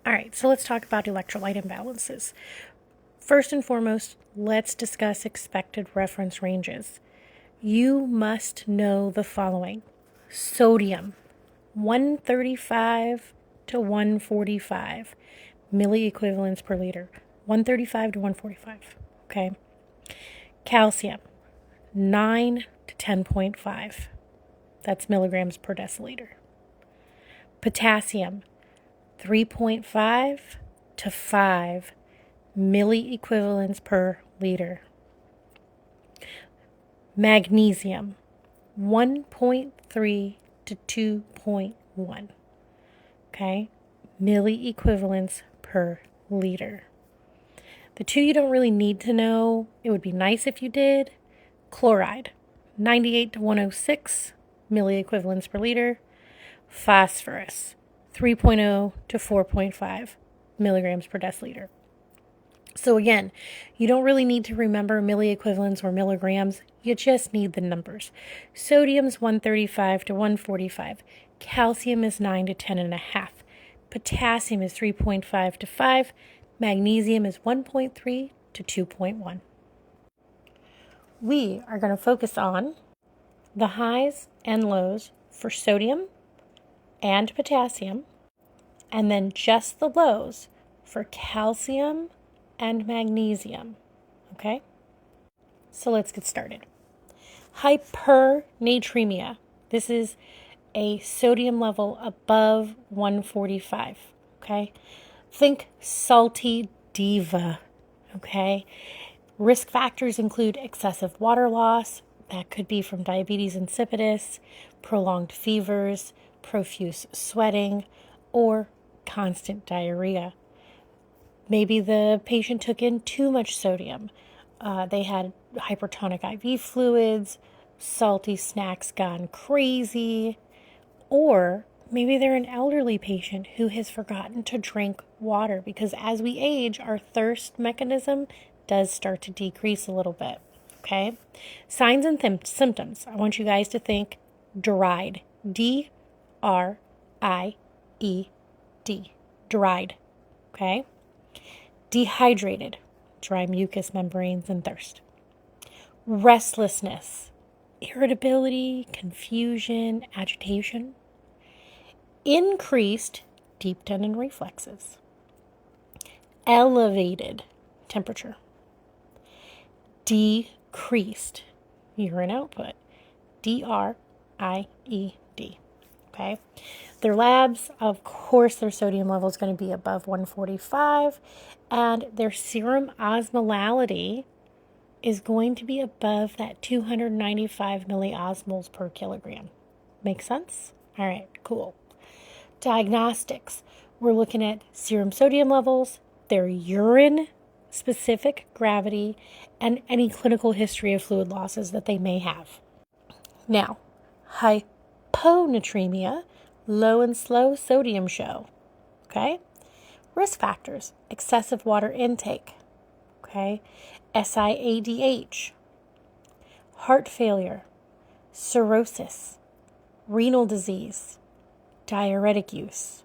All right, so let's talk about electrolyte imbalances. First and foremost, let's discuss expected reference ranges. You must know the following. Sodium, 135 to 145 milliequivalents per liter. 135 to 145, okay? Calcium, 9 to 10.5. That's milligrams per deciliter. Potassium, 3.5 to 5 milliequivalents per liter. Magnesium, 1.3 to 2.1. Okay, milliequivalents per liter. The two you don't really need to know, it would be nice if you did. Chloride, 98 to 106 milliequivalents per liter. Phosphorus, 3.0 to 4.5 milligrams per deciliter. So again, you don't really need to remember milliequivalents or milligrams. You just need the numbers. Sodium's 135 to 145. Calcium is 9 to 10.5. Potassium is 3.5 to 5. Magnesium is 1.3 to 2.1. We are going to focus on the highs and lows for sodium and potassium, and then just the lows for calcium and magnesium. Okay? So let's get started. Hypernatremia. This is a sodium level above 145. Okay? Think salty diva. Okay? Risk factors include excessive water loss. That could be from diabetes insipidus, prolonged fevers, profuse sweating, or constant diarrhea. Maybe the patient took in too much sodium. They had hypertonic IV fluids, salty snacks gone crazy, or maybe they're an elderly patient who has forgotten to drink water because as we age, our thirst mechanism does start to decrease a little bit. Okay? Signs and symptoms. I want you guys to think dried. D-R-I-E-D. Dried. Okay? Dehydrated. Dry mucous membranes and thirst. Restlessness. Irritability, confusion, agitation. Increased deep tendon reflexes. Elevated temperature. Decreased urine output. D-R-I-E-D. Okay? Their labs, of course, their sodium level is going to be above 145, and their serum osmolality is going to be above that 295 milliosmoles per kilogram. Make sense? All right, cool. Diagnostics. We're looking at serum sodium levels, their urine specific gravity, and any clinical history of fluid losses that they may have. Now, hyponatremia, low and slow sodium show. Okay? Risk factors, excessive water intake. Okay? SIADH, heart failure, cirrhosis, renal disease, diuretic use.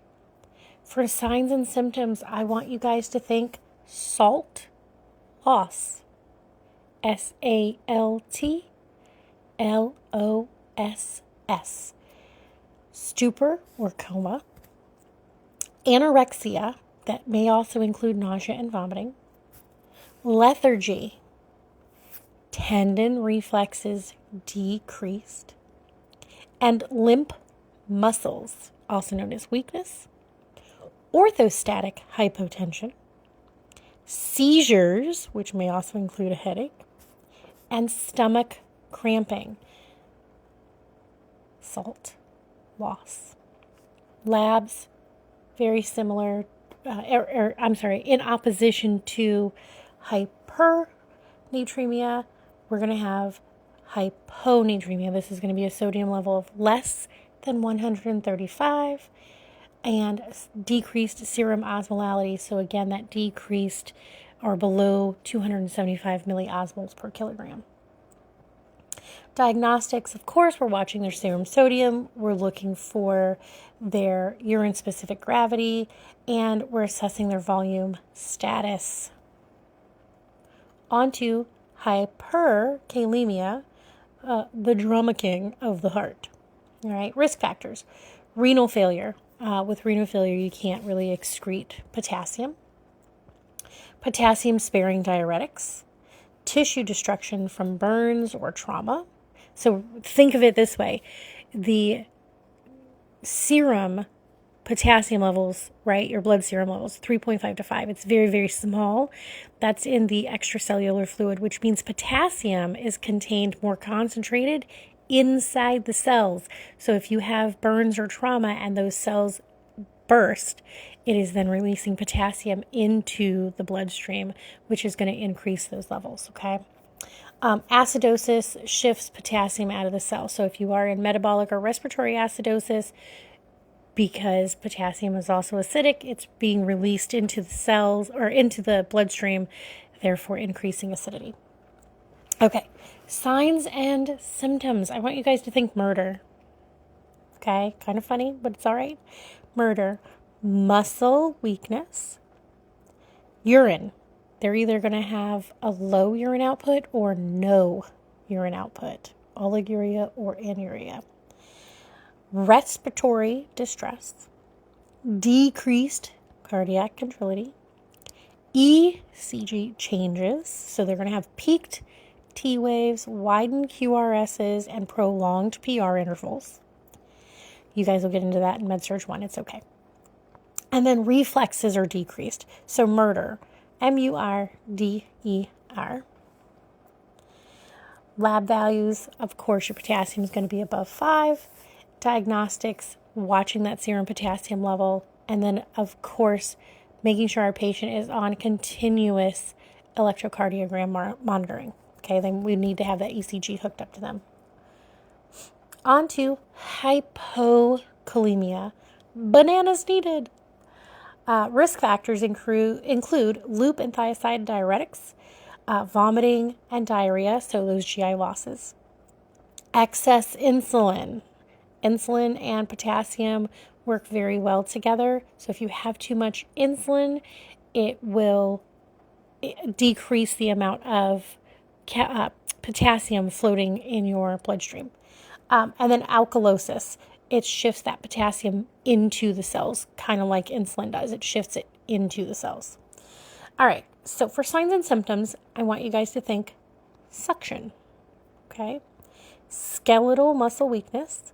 For signs and symptoms, I want you guys to think salt loss. SALTLOSS. Stupor or coma. Anorexia, that may also include nausea and vomiting. Lethargy. Tendon reflexes decreased. And limp muscles, also known as weakness. Orthostatic hypotension. Seizures, which may also include a headache. And stomach cramping. Salt loss. Labs, very similar, in opposition to hypernatremia, we're going to have hyponatremia. This is going to be a sodium level of less than 135 and decreased serum osmolality. So again, that decreased or below 275 milliosmoles per kilogram. Diagnostics, of course, we're watching their serum sodium, we're looking for their urine-specific gravity, and we're assessing their volume status. On to hyperkalemia, the drama king of the heart. All right, risk factors. Renal failure. With renal failure, you can't really excrete potassium. Potassium-sparing diuretics. Tissue destruction from burns or trauma. So think of it this way. The serum potassium levels, right, your blood serum levels, 3.5 to 5. It's very, very small. That's in the extracellular fluid, which means potassium is contained more concentrated inside the cells. So if you have burns or trauma and those cells burst, it is then releasing potassium into the bloodstream, which is going to increase those levels, okay? Acidosis shifts potassium out of the cell. So if you are in metabolic or respiratory acidosis, because potassium is also acidic, it's being released into the cells or into the bloodstream, therefore increasing acidity. Okay, signs and symptoms. I want you guys to think murder. Okay, kind of funny, but it's all right. Murder, muscle weakness, urine. They're either going to have a low urine output or no urine output, oliguria or anuria. Respiratory distress, decreased cardiac contrality, ECG changes. So they're going to have peaked T waves, widened QRSs, and prolonged PR intervals. You guys will get into that in MedSurg 1. It's okay. And then reflexes are decreased. So murder, MURDER. Lab values, of course, your potassium is going to be above 5. Diagnostics, watching that serum potassium level. And then, of course, making sure our patient is on continuous electrocardiogram monitoring. Okay, then we need to have that ECG hooked up to them. On to hypokalemia. Bananas needed. Risk factors include loop and thiazide diuretics, vomiting and diarrhea, so those GI losses. Excess insulin. Insulin and potassium work very well together. So if you have too much insulin, it will decrease the amount of potassium floating in your bloodstream. And then alkalosis. It shifts that potassium into the cells, kind of like insulin does. It shifts it into the cells. All right, so for signs and symptoms, I want you guys to think suction, okay? Skeletal muscle weakness.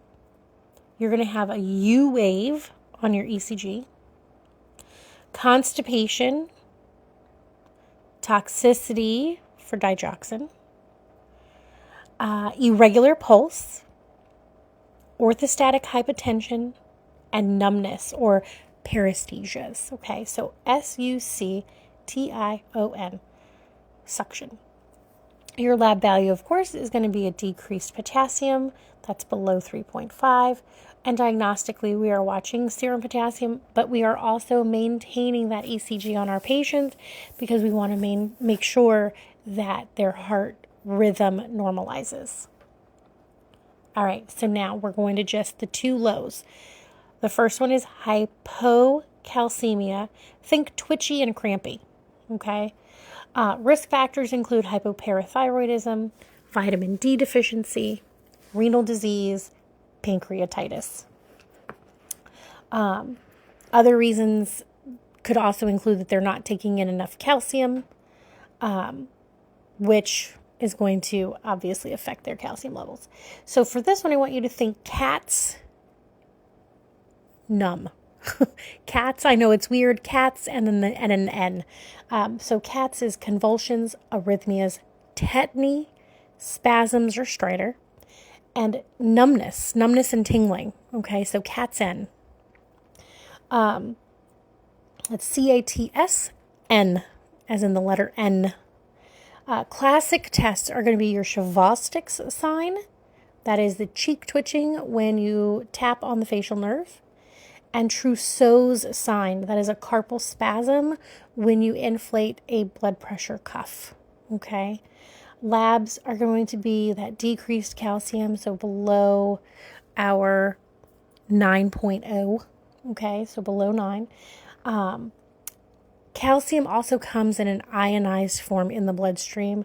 You're going to have a U wave on your ECG. Constipation, toxicity for digoxin, irregular pulse, orthostatic hypotension, and numbness or paresthesias. Okay, so SUCTION, suction. Your lab value, of course, is going to be a decreased potassium. That's below 3.5. And diagnostically, we are watching serum potassium, but we are also maintaining that ECG on our patients because we want to make sure that their heart rhythm normalizes. All right, so now we're going to just the two lows. The first one is hypocalcemia. Think twitchy and crampy, okay? Risk factors include hypoparathyroidism, vitamin D deficiency, renal disease, pancreatitis. Other reasons could also include that they're not taking in enough calcium, which is going to obviously affect their calcium levels. So for this one, I want you to think cats, numb. Cats, I know it's weird, cats and then an N. So cats is convulsions, arrhythmias, tetany, spasms or stridor, and numbness and tingling. Okay, so cats N. It's CATSN, as in the letter N. Classic tests are going to be your Chvostek's sign. That is the cheek twitching when you tap on the facial nerve. And Trousseau's sign. That is a carpal spasm when you inflate a blood pressure cuff. Okay. Labs are going to be that decreased calcium, so below our 9.0, okay, so below 9. Calcium also comes in an ionized form in the bloodstream.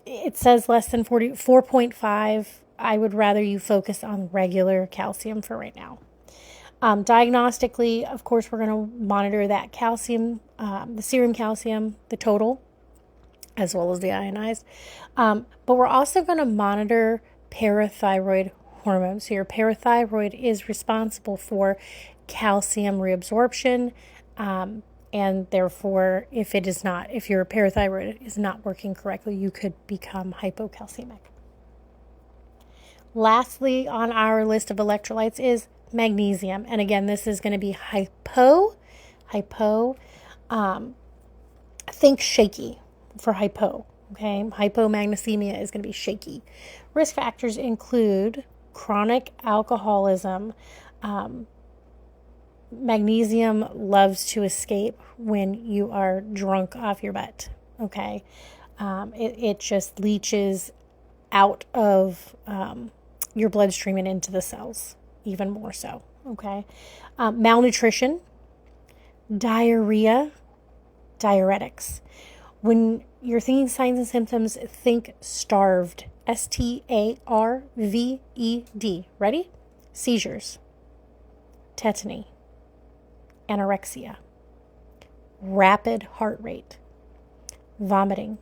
It says less than 4.5. I would rather you focus on regular calcium for right now. Diagnostically, of course, we're going to monitor that calcium, the serum calcium, the total, as well as the ionized. But we're also going to monitor parathyroid hormone. So your parathyroid is responsible for calcium reabsorption, and therefore, if your parathyroid is not working correctly, you could become hypocalcemic. Lastly, on our list of electrolytes is magnesium, and again, this is going to be hypo. Think shaky for hypo. Okay, hypomagnesemia is going to be shaky. Risk factors include chronic alcoholism. Magnesium loves to escape when you are drunk off your butt. Okay, it just leaches out of your bloodstream and into the cells, even more so. Okay, malnutrition, diarrhea, diuretics. When you're thinking signs and symptoms, think starved. STARVED. Ready? Seizures, tetany, anorexia, rapid heart rate, vomiting,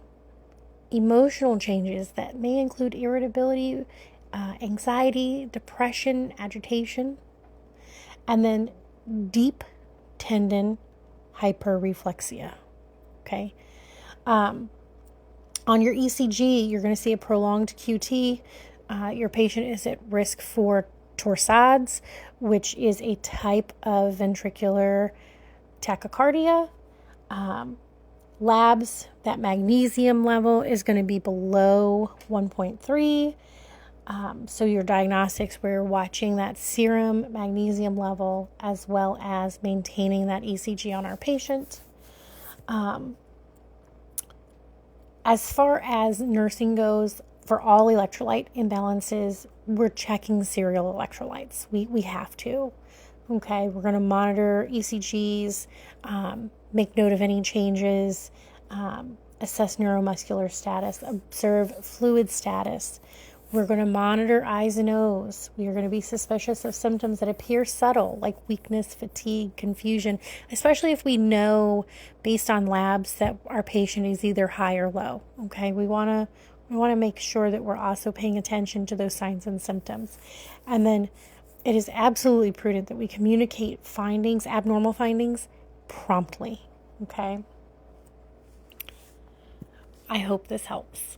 emotional changes that may include irritability, anxiety, depression, agitation, and then deep tendon hyperreflexia. Okay. On your ECG, you're going to see a prolonged QT. Your patient is at risk for torsades, which is a type of ventricular tachycardia. Labs, that magnesium level is going to be below 1.3. So your diagnostics, we're watching that serum magnesium level as well as maintaining that ECG on our patient. As far as nursing goes, for all electrolyte imbalances, we're checking serial electrolytes. We have to. Okay, we're going to monitor ECGs, make note of any changes, assess neuromuscular status, observe fluid status. We're going to monitor eyes and nose. We are going to be suspicious of symptoms that appear subtle, like weakness, fatigue, confusion, especially if we know based on labs that our patient is either high or low. Okay, we want to make sure that we're also paying attention to those signs and symptoms. And then it is absolutely prudent that we communicate findings, abnormal findings, promptly. Okay? I hope this helps.